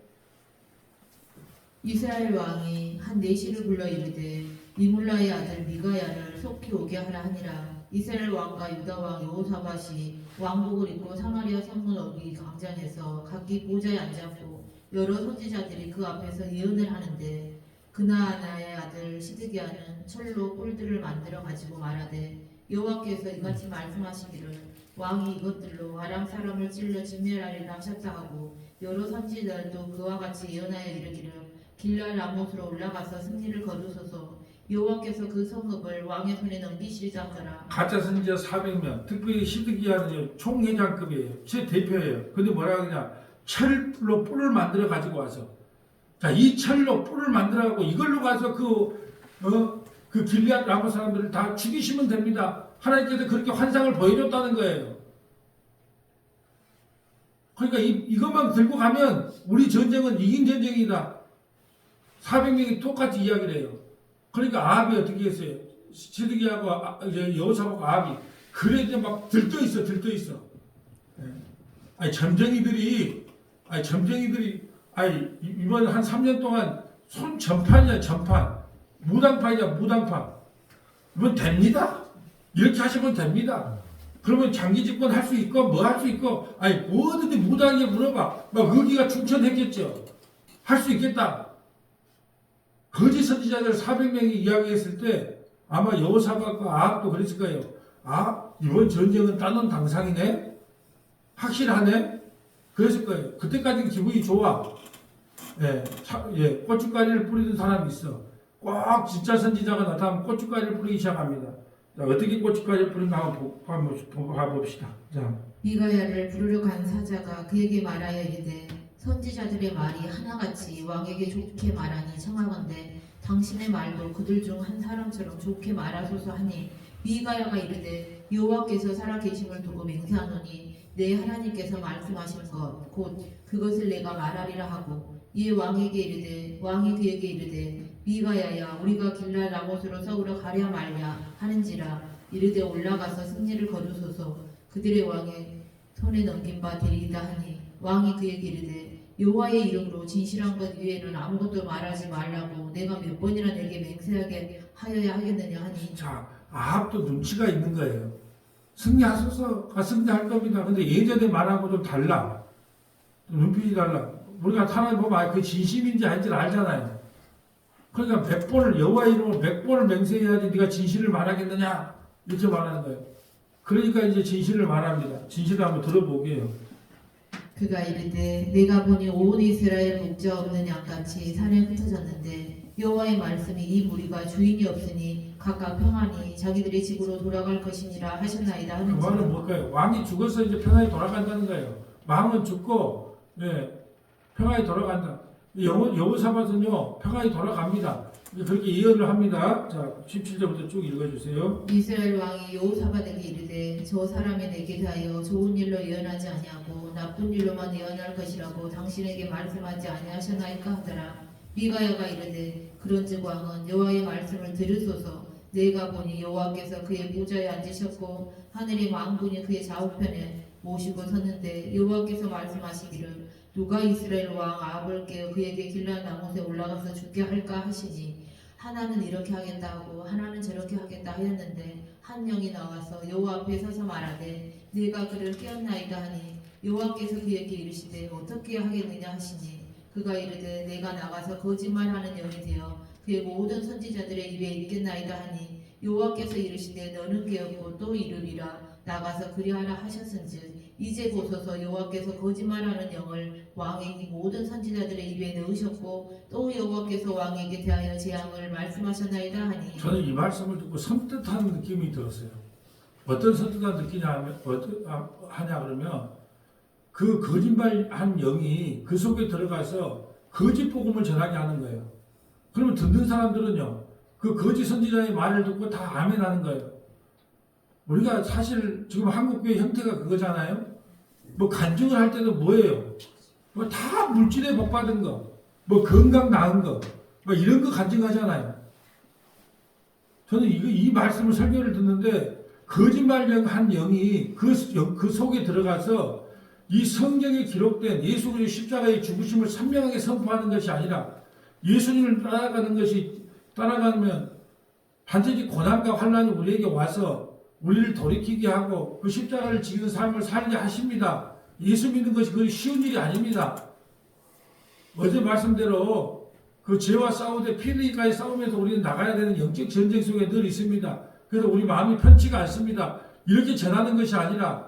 이스라엘 왕이 한 내시를 불러 이르되 이물라의 아들 미가야를 속히 오게 하라 하니라. 이스라엘 왕과 유다 왕 여호사밧이 왕복을 입고 사마리아 성문 어귀 광장에서 각기 보좌에 앉았고 여러 선지자들이 그 앞에서 예언을 하는데 그나아나의 아들 시드기야는 철로 뿔들을 만들어 가지고 말하되 여호와께서 이같이 말씀하시기를 왕이 이것들로 아람 사람을 찔러 진멸하리라 하셨다 하고 여러 선지자들도 그와 같이 예언하여 이르기를 길랄 라못으로 올라가서 승리를 거두소서 여호와께서 그 성읍을 왕의 손에 넘기시리자 하더라. 가짜 선지자 400명, 특별히 시드기야는 총회장급이에요. 제 대표예요. 근데 뭐라 그러냐? 철로 뿔을 만들어 가지고 와서, 자, 이 철로 뿔을 만들어 가고 이걸로 가서 그 길리앗 라모 사람들을 다 죽이시면 됩니다. 하나님께서 그렇게 환상을 보여줬다는 거예요. 그러니까 이것만 들고 가면 우리 전쟁은 이긴 전쟁이다. 400명이 똑같이 이야기를 해요. 그러니까 아합이 어떻게 했어요? 시드기야하고 여호사밧과 아합이 그래 이제 막 들떠 있어. 점쟁이들이 이번 한 3년 동안 손 전판이야, 전판. 무당판. 이건 됩니다. 이렇게 하시면 됩니다. 그러면 장기 집권 할 수 있고 뭐 할 수 있고 뭐든지 무당에게 물어봐. 막 의기가 충천했겠죠. 할 수 있겠다. 거짓 선지자들 400명이 이야기했을 때 아마 여호사밧과 아합도 그랬을 거예요. 이번 전쟁은 따놓은 당상이네? 확실하네? 그랬을 거예요. 그때까지는 기분이 좋아. 고춧가루를 뿌리는 사람이 있어. 꼭 진짜 선지자가 나타나면 고춧가루를 뿌리기 시작합니다. 자, 어떻게 고춧가루를 뿌리는가 한번 봐봅시다. 자. 미가야를 부르러 간 사자가 그에게 말하여 이르되 선지자들의 말이 하나같이 왕에게 좋게 말하니 청하건대 당신의 말도 그들 중 한 사람처럼 좋게 말하소서 하니 미가야가 이르되 여호와께서 살아계심을 두고 맹세하노니 내 하나님께서 말씀하신 것 곧 그것을 내가 말하리라 하고 이에 왕에게 이르되 왕이 그에게 이르되 미가야야 우리가 길랄 라못으로 서우러 가랴 말랴 하는지라 이르되 올라가서 승리를 거두소서 그들의 왕의 손에 넘긴 바 되리이다 하니 왕이 그에게 이르되 여호와의 이름으로 진실한 것 외에는 아무것도 말하지 말라고 내가 몇 번이나 내게 맹세하게 하여야 하겠느냐 하니 자, 아합도 눈치가 있는 거예요. 승리하소서, 승리할 겁니다. 근데 예전에 말하고 좀 달라. 눈빛이 달라. 우리가 하나님 보면 그 진심인지 아닌지를 알잖아요. 그러니까 100번을 여호와 이름으로 100번을 맹세해야지 네가 진실을 말하겠느냐 이렇게 말하는 거예요. 그러니까 이제 진실을 말합니다. 진실을 한번 들어보게요. 그가 이르되 내가 보니 온 이스라엘 목자 없는 양같이 산에 흩어졌는데 여호와의 말씀이 이 무리가 주인이 없으니 각각 평안히 자기들의 집으로 돌아갈 것이니라 하셨나이다 그 말은 하는지라. 뭘까요? 왕이 죽어서 이제 평안히 돌아간다는 거예요. 왕은 죽고 평안히 돌아간다. 여호사밧은요 평안히 돌아갑니다. 그렇게 예언을 합니다. 자 17절부터 쭉 읽어주세요. 이스라엘 왕이 여호사밧에게 이르되 저 사람이 내게 대하여 좋은 일로 예언하지 아니하고 나쁜 일로만 예언할 것이라고 당신에게 말씀하지 아니하셨나이까 하더라. 미가야가 이르되 그런즉 왕은 여호와의 말씀을 들으소서. 내가 보니 여호와께서 그의 보좌에 앉으셨고 하늘의 만군이 그의 좌우편에 모시고 섰는데 여호와께서 말씀하시기를 누가 이스라엘 왕 아합을 깨어 그에게 길랄 라못에 올라가서 죽게 할까 하시니 하나는 이렇게 하겠다 하고 하나는 저렇게 하겠다 하였는데 한 명이 나와서 여호와 앞에 서서 말하되 내가 그를 깨었나이다 하니 여호와께서 그에게 이르시되 어떻게 하겠느냐 하시니 그가 이르되 내가 나가서 거짓말하는 영이 되어 그의 모든 선지자들의 입에 있겠나이다 하니 여호와께서 이르시되 너는 깨었고 또 이르리라 나가서 그리하라 하셨은즉 이제 보소서 여호와께서 거짓말하는 영을 왕의 모든 선지자들의 입에 넣으셨고 또 여호와께서 왕에게 대하여 재앙을 말씀하셨나이다 하니 저는 이 말씀을 듣고 섬뜩한 느낌이 들었어요. 어떤 섬뜩한 느끼냐 하냐 그러면 그 거짓말한 영이 그 속에 들어가서 거짓 복음을 전하게 하는 거예요. 그러면 듣는 사람들은요 그 거짓 선지자의 말을 듣고 다 아멘하는 거예요. 우리가 사실 지금 한국교회 형태가 그거잖아요. 뭐 간증을 할 때도 뭐예요? 뭐 다 물질에 복 받은 거, 뭐 건강 나은 거, 뭐 이런 거 간증하잖아요. 저는 이 말씀을 설교를 듣는데 거짓말한 영이 그 속에 들어가서 이 성경에 기록된 예수 그리스도의 십자가의 죽으심을 선명하게 선포하는 것이 아니라 예수님을 따라가면 반드시 고난과 환난이 우리에게 와서 우리를 돌이키게 하고 그 십자가를 지키는 삶을 살게 하십니다. 예수 믿는 것이 그리 쉬운 일이 아닙니다. 어제 말씀대로 그 죄와 싸우되 피 흘리기까지 싸우면서 우리는 나가야 되는 영적 전쟁 속에 늘 있습니다. 그래서 우리 마음이 편치가 않습니다. 이렇게 전하는 것이 아니라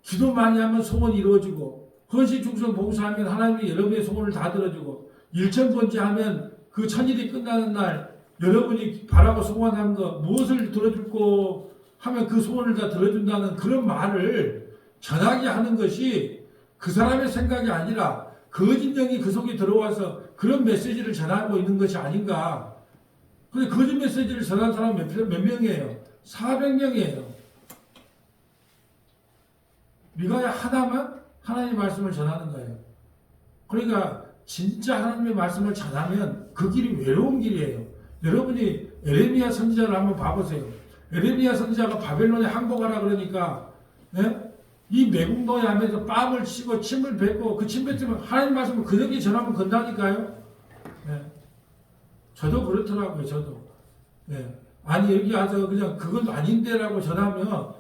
기도 많이 하면 소원이 이루어지고 헌신 충성 봉사하면 하나님이 여러분의 소원을 다 들어주고 일천번제하면 그 천일이 끝나는 날 여러분이 바라고 소원한 거 무엇을 들어줄고 하면 그 소원을 다 들어준다는 그런 말을 전하게 하는 것이 그 사람의 생각이 아니라 거짓 영이 그 속에 들어와서 그런 메시지를 전하고 있는 것이 아닌가. 근데 거짓 메시지를 전한 사람 몇 명이에요? 400명이에요. 미가야 하나만 하나님의 말씀을 전하는 거예요. 그러니까 진짜 하나님의 말씀을 전하면 그 길이 외로운 길이에요. 여러분이 에레미야 선지자를 한번 봐보세요. 에레미야 선지자가 바벨론에 항복하라 그러니까 이 매국노에 하면서 뺨을 치고 침을 뱉고 그 침 뱉으면 하나님 말씀을 그렇게 전하면 건다니까요. 저도 그렇더라고요. 저도. 아니 여기 와서 그냥 그건 아닌데라고 전하면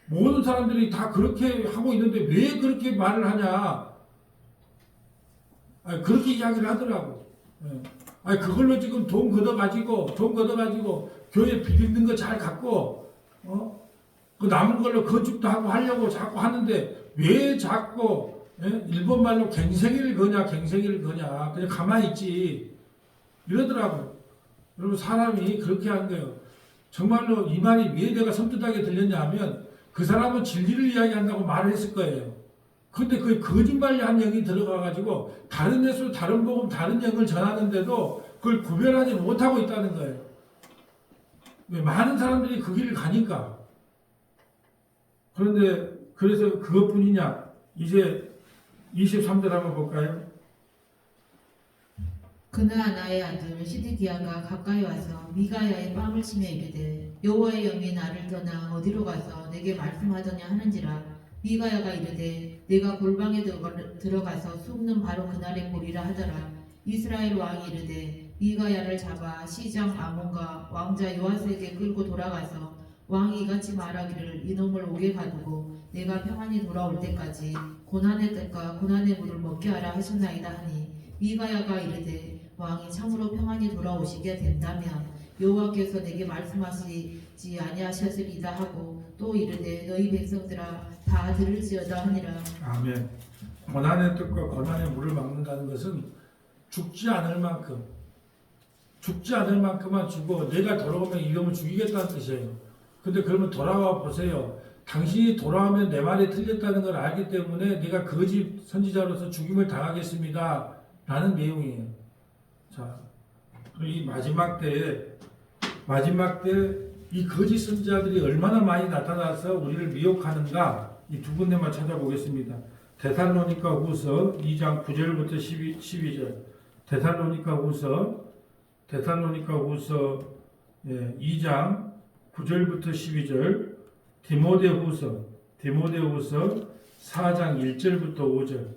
모든 사람들이 다 그렇게 하고 있는데 왜 그렇게 말을 하냐. 그렇게 이야기를 하더라고. 그걸로 지금 돈 걷어가지고 교회 비리는 거 잘 갖고 그 남은 걸로 건축도 하고 하려고 자꾸 하는데 왜 자꾸 일본 말로 갱생이를 거냐 그냥 가만히 있지 이러더라고요. 여러분 사람이 그렇게 하는 거예요. 정말로 이 말이 왜 내가 섬뜩하게 들렸냐 하면 그 사람은 진리를 이야기한다고 말을 했을 거예요. 근데 그 거짓말한 영이 들어가가지고 다른 예수, 다른 복음, 다른 영을 전하는데도 그걸 구별하지 못하고 있다는 거예요. 왜? 많은 사람들이 그 길을 가니까. 그런데 그래서 그것뿐이냐? 이제 23절 한번 볼까요? 그날 나의 아들 시드기야가 가까이 와서 미가야의 뺨을 치며 이르되 여호와의 영이 나를 떠나 어디로 가서 내게 말씀하더냐 하는지라. 미가야가 이르되 내가 골방에 들어가서 숨는 바로 그날에 보리라 하더라. 이스라엘 왕이 이르되 미가야를 잡아 시장 아몬과 왕자 요아스에게 끌고 돌아가서 왕이 이같이 말하기를 이놈을 옥에 가두고 내가 평안히 돌아올 때까지 고난의 뜻과 고난의 물을 먹게 하라 하셨나이다 하니 미가야가 이르되 왕이 참으로 평안히 돌아오시게 된다면 여호와께서 내게 말씀하시지 아니하셨으리이다 하고 또 이르되 너희 백성들아 다 들을지어다 하니라. 아멘. 고난의 뜻과 고난의 물을 막는다는 것은 죽지 않을 만큼만 주고 내가 돌아오면 이놈을 죽이겠다는 뜻이에요. 근데 그러면 돌아와 보세요. 당신이 돌아오면 내 말이 틀렸다는 걸 알기 때문에 내가 거짓 선지자로서 죽임을 당하겠습니다 라는 내용이에요. 자, 이 마지막 때에 이 거짓 선지자들이 얼마나 많이 나타나서 우리를 미혹하는가, 이 두 군데만 찾아보겠습니다. 데살로니가 후서 2장 9절부터 12절. 데살로니가 후서 2장 9절부터 12절. 디모데후서 4장 1절부터 5절.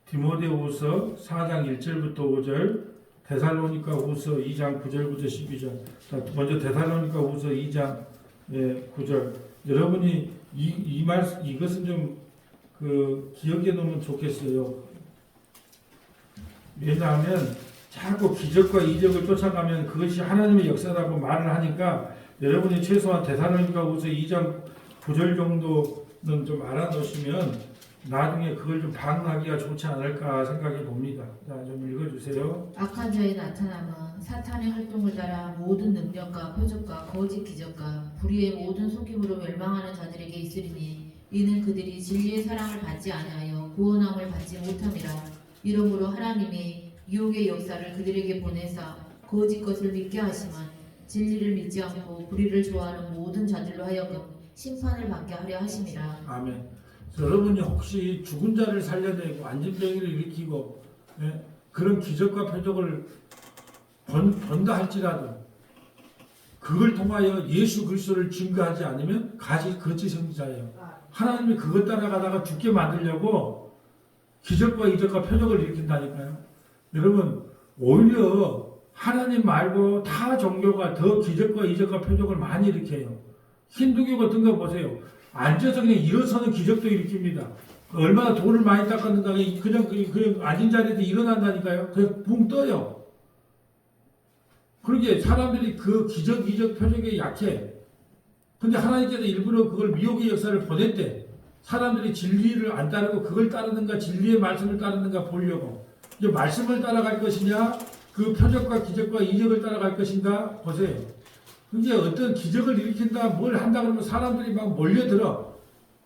디모데후서 4장 1절부터 5절. 데살로니가 후서 2장 9절부터 12절. 먼저 데살로니가 후서 2장 9절. 여러분이 이것은 좀 기억해 놓으면 좋겠어요. 왜냐하면 자꾸 기적과 이적을 쫓아가면 그것이 하나님의 역사라고 말을 하니까 여러분이 최소한 데살로니가 후서 2장 9절 정도는 좀 알아놓으시면 나중에 그걸 좀 반응하기가 좋지 않을까 생각해 봅니다. 자, 좀 읽어주세요. 악한 자의 나타남은 사탄의 활동을 따라 모든 능력과 표적과 거짓 기적과 불의의 모든 속임으로 멸망하는 자들에게 있으리니 이는 그들이 진리의 사랑을 받지 아니하여 구원함을 받지 못함이라. 이러므로 하나님이 유혹의 역사를 그들에게 보내사 거짓 것을 믿게 하시면 진리를 믿지 않고 불의를 좋아하는 모든 자들로 하여금 심판을 받게 하려 하심이라. 아멘. 여러분이 혹시 죽은 자를 살려내고 안진병이를 일으키고 그런 기적과 표적을 본다 할지라도 그걸 통하여 예수 그리스도를 증거하지 않으면 거짓 선지자예요. 하나님이 그것 따라가다가 죽게 만들려고 기적과 이적과 표적을 일으킨다니까요. 여러분, 오히려 하나님 말고 타 종교가 더 기적과 이적과 표적을 많이 일으켜요. 힌두교 같은 거 보세요. 앉아서 그냥 일어서는 기적도 일으킵니다. 얼마나 돌을 많이 닦았는가, 그냥 앉은 자리에서 일어난다니까요. 그냥 붕 떠요. 그러게 사람들이 그 기적, 이적, 표적에 약해. 근데 하나님께서 일부러 그걸 미혹의 역사를 보냈대. 사람들이 진리를 안 따르고 그걸 따르는가, 진리의 말씀을 따르는가 보려고. 이제 말씀을 따라갈 것이냐, 그 표적과 기적과 이적을 따라갈 것인가 보세요. 이제 어떤 기적을 일으킨다, 뭘 한다 그러면 사람들이 막 몰려들어.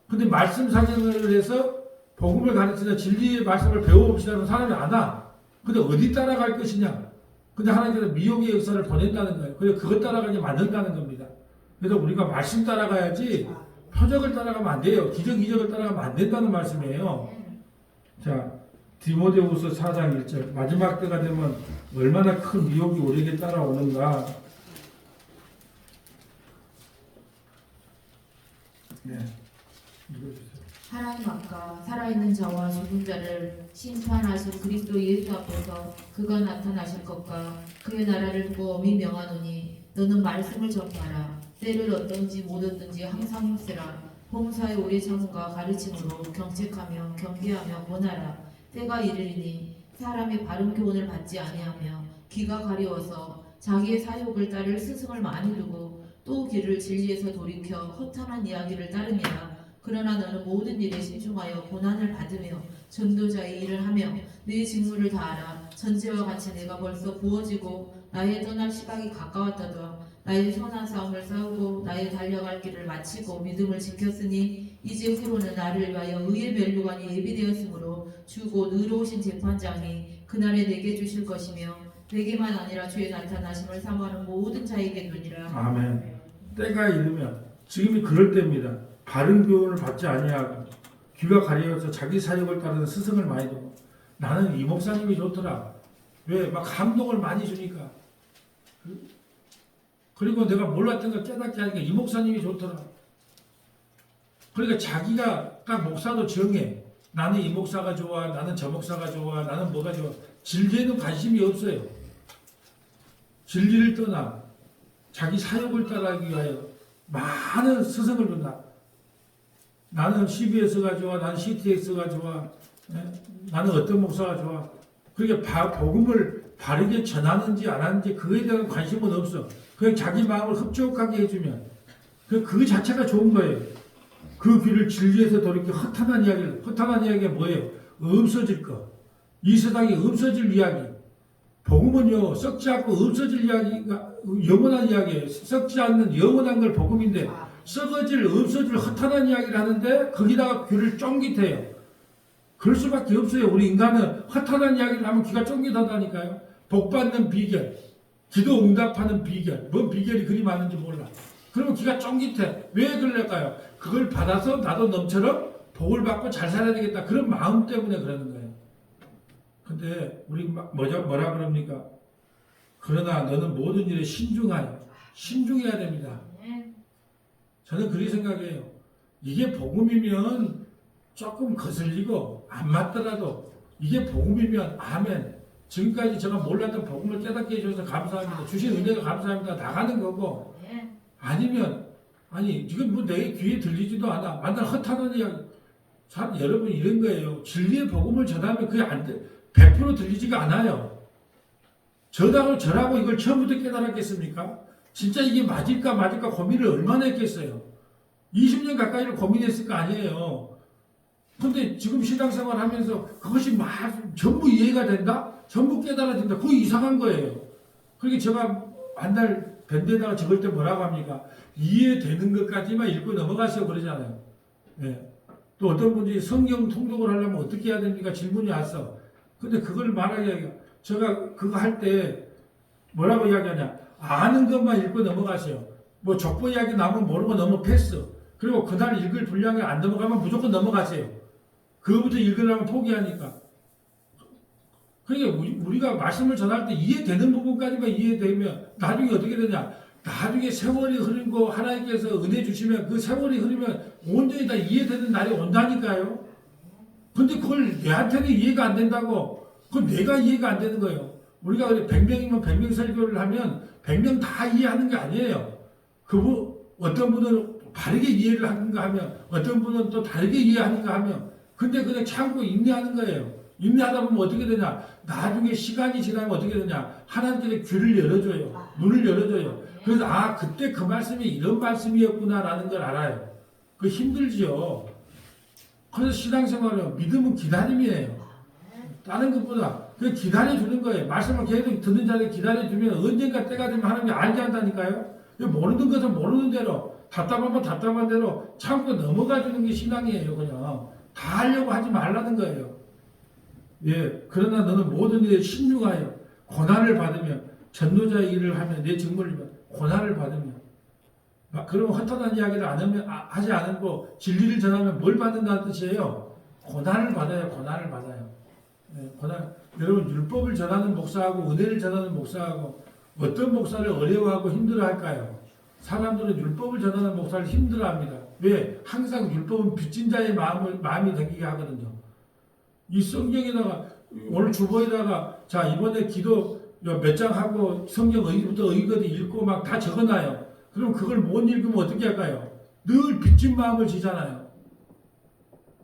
근데 말씀 사경을 해서 복음을 가르치자, 진리의 말씀을 배워봅시다 하면 사람이 안 와. 근데 어디 따라갈 것이냐. 근데 하나님께서 미혹의 역사를 보낸다는 거예요. 그래서 그것 따라가게 만든다는 겁니다. 그래서 우리가 말씀 따라가야지 표적을 따라가면 안 돼요. 기적, 이적을 따라가면 안 된다는 말씀이에요. 자, 디모데후서 4장 1절. 마지막 때가 되면 얼마나 큰 미혹이 우리에게 따라오는가. 네, 읽어주세요. 하나님 앞과 살아있는 자와 죽은 자를 심판하실 그리스도 예수 앞에서 그가 나타나실 것과 그의 나라를 두고 엄히 명하노니 너는 말씀을 전파하라. 때를 어떤지 못 어떤지 항상 힘쓰라. 봉사의 오래 참음과 가르침으로 경책하며 경계하며 권하라. 때가 이르리니 사람의 바른 교훈을 받지 아니하며 귀가 가려워서 자기의 사욕을 따를 스승을 많이 두고 또 길을 진리에서 돌이켜 허탄한 이야기를 따르니라. 그러나 너는 모든 일에 신중하여 고난을 받으며 전도자의 일을 하며 네 직무를 다하라. 전제와 같이 내가 벌써 부어지고 나의 떠날 시각이 가까웠다도 나의 선한 싸움을 싸우고 나의 달려갈 길을 마치고 믿음을 지켰으니 이제 후로는 나를 위하여 의의 멸류관이 예비되었으므로 주곧 의로우신 재판장이 그날에 내게 주실 것이며 내게만 아니라 주의 나타나심을 사모하는 모든 자에게 누니라. 아멘. 때가 이르면 지금이 그럴 때입니다. 바른 교훈을 받지 아니하고 귀가 가려져서 자기 사역을 따르는 스승을 많이 두고 나는 이 목사님이 좋더라. 왜? 막 감동을 많이 주니까. 그리고 내가 몰랐던 걸 깨닫게 하니까 이 목사님이 좋더라. 그러니까 자기가 딱 목사도 정해. 나는 이 목사가 좋아. 나는 저 목사가 좋아. 나는 뭐가 좋아. 진리에는 관심이 없어요. 진리를 떠나 자기 사역을 따라하기 위하여 많은 스승을 둔다. 나는 CBS가 좋아. 나는 CTX가 좋아. 나는 어떤 목사가 좋아. 그러니까 복음을 바르게 전하는지 안 하는지 그거에 대한 관심은 없어. 그냥 자기 마음을 흡족하게 해주면 그 자체가 좋은 거예요. 그 귀를 진리에서 돌이켜 허탄한 이야기가 뭐예요? 없어질 거. 이 세상에 없어질 이야기. 복음은요, 썩지 않고 없어질 이야기가 영원한 이야기예요. 썩지 않는 영원한 걸 복음인데 썩어질, 없어질 허탄한 이야기를 하는데 거기다가 귀를 쫑깃해요. 그럴 수밖에 없어요. 우리 인간은 허탄한 이야기를 하면 귀가 쫑깃하다니까요. 복받는 비결, 기도 응답하는 비결, 뭔 비결이 그리 많은지 몰라. 그러면 귀가 쫑깃해. 왜 그럴까요? 그걸 받아서 나도 너처럼 복을 받고 잘 살아야 되겠다. 그런 마음 때문에 그러는 거예요. 근데 우리 뭐라 그럽니까? 그러나 너는 모든 일에 신중해야 됩니다. 저는 그렇게 생각해요. 이게 복음이면 조금 거슬리고 안 맞더라도 이게 복음이면 아멘. 지금까지 제가 몰랐던 복음을 깨닫게 해주셔서 감사합니다. 주신 은혜가 감사합니다. 나가는 거고 아니면 이건 뭐 내 귀에 들리지도 않아. 만날 허탄한 이야기. 참 여러분 이런 거예요. 진리의 복음을 전하면 그게 100% 들리지가 않아요. 저라고 이걸 처음부터 깨달았겠습니까? 진짜 이게 맞을까 고민을 얼마나 했겠어요. 20년 가까이를 고민했을 거 아니에요. 근데 지금 신앙생활 하면서 그것이 전부 이해가 된다? 전부 깨달아진다. 그거 이상한 거예요. 그러니까 제가 한달 밴드에다가 적을 때 뭐라고 합니까? 이해되는 것까지만 읽고 넘어가세요 그러잖아요. 네. 또 어떤 분들이 성경 통독을 하려면 어떻게 해야 됩니까? 질문이 왔어. 근데 그걸 말하기가 제가 그거 할 때 뭐라고 이야기하냐? 아는 것만 읽고 넘어가세요. 뭐 족보 이야기 나오면 모르고 넘어 패스. 그리고 그날 읽을 분량이 안 넘어가면 무조건 넘어가세요. 그거부터 읽으려면 포기하니까. 그러니까 우리가 말씀을 전할 때 이해되는 부분까지만 이해되면 나중에 어떻게 되냐? 나중에 세월이 흐르고 하나님께서 은혜 주시면 그 세월이 흐르면 온전히 다 이해되는 날이 온다니까요. 근데 그걸 내한테는 이해가 안 된다고. 그건 내가 이해가 안 되는 거예요. 우리가 100명이면 100명 설교를 하면 100명 다 이해하는 게 아니에요. 어떤 분은 바르게 이해를 하는가 하면 어떤 분은 또 다르게 이해하는가 하면 근데 그냥 참고 인내하는 거예요. 인내하다 보면 어떻게 되냐? 나중에 시간이 지나면 어떻게 되냐? 하나님께서 귀를 열어줘요. 눈을 열어줘요. 그래서 그때 그 말씀이 이런 말씀이었구나라는 걸 알아요. 그 힘들지요. 그래서 신앙생활은 믿음은 기다림이에요. 다른 것보다 그 기다려주는 거예요. 말씀을 계속 듣는 자를 기다려주면 언젠가 때가 되면 하나님이 알게 한다니까요. 모르는 것은 모르는 대로 답답하면 답답한 대로 참고 넘어가 주는 게 신앙이에요. 그냥 다 하려고 하지 말라는 거예요. 예, 그러나 너는 모든 일에 신중하여 고난을 받으며 전도자의 일을 하면 내 증거를 고난을 받으며 그러면 허탄한 이야기를 하지 않고 진리를 전하면 뭘 받는다는 뜻이에요? 고난을 받아요. 고난을 받아요. 예, 여러분 율법을 전하는 목사하고 은혜를 전하는 목사하고 어떤 목사를 어려워하고 힘들어할까요? 사람들은 율법을 전하는 목사를 힘들어합니다. 왜? 항상 율법은 빚진 자의 마음이 생기게 하거든요. 이 성경에다가 오늘 주보에다가 자 이번에 기도 몇 장 하고 성경 어디부터 어디까지 읽고 막 다 적어놔요. 그럼 그걸 못 읽으면 어떻게 할까요? 늘 빚진 마음을 지잖아요.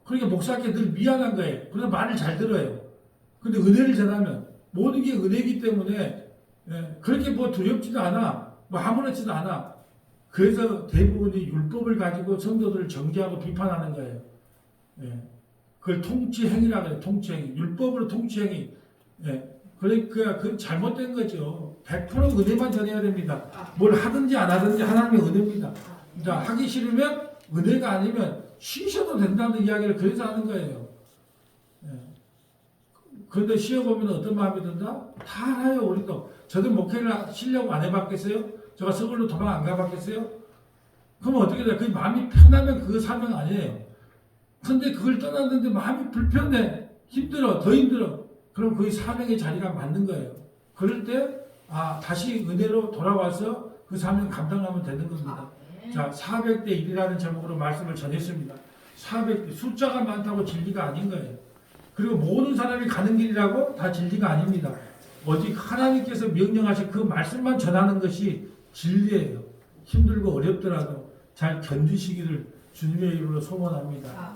그러니까 목사께 늘 미안한 거예요. 그래서 말을 잘 들어요. 근데 은혜를 전하면 모든 게 은혜이기 때문에 그렇게 뭐 두렵지도 않아. 뭐 아무렇지도 않아. 그래서 대부분이 율법을 가지고 성도들을 정죄하고 비판하는 거예요. 그걸 통치행위라고 해요. 통치행위. 율법으로 통치행위. 그러니까 그건 잘못된 거죠. 100% 은혜만 전해야 됩니다. 뭘 하든지 안 하든지 하나님의 은혜입니다. 자, 하기 싫으면 은혜가 아니면 쉬셔도 된다는 이야기를 그래서 하는 거예요. 예. 그런데 쉬어보면 어떤 마음이 든다? 다 알아요, 우리도. 저도 목회를 쉬려고 안 해봤겠어요? 제가 서울로 도망 안 가봤겠어요? 그러면 어떻게 돼요? 그 마음이 편하면 그 사명 아니에요. 근데 그걸 떠났는데 마음이 불편해, 힘들어, 더 힘들어. 그럼 그 사명의 자리가 맞는 거예요. 그럴 때, 다시 은혜로 돌아와서 그 사명 감당하면 되는 겁니다. 자, 400대 1이라는 제목으로 말씀을 전했습니다. 400대, 숫자가 많다고 진리가 아닌 거예요. 그리고 모든 사람이 가는 길이라고 다 진리가 아닙니다. 오직 하나님께서 명령하신 그 말씀만 전하는 것이 진리예요. 힘들고 어렵더라도 잘 견디시기를 주님의 이름으로 소원합니다.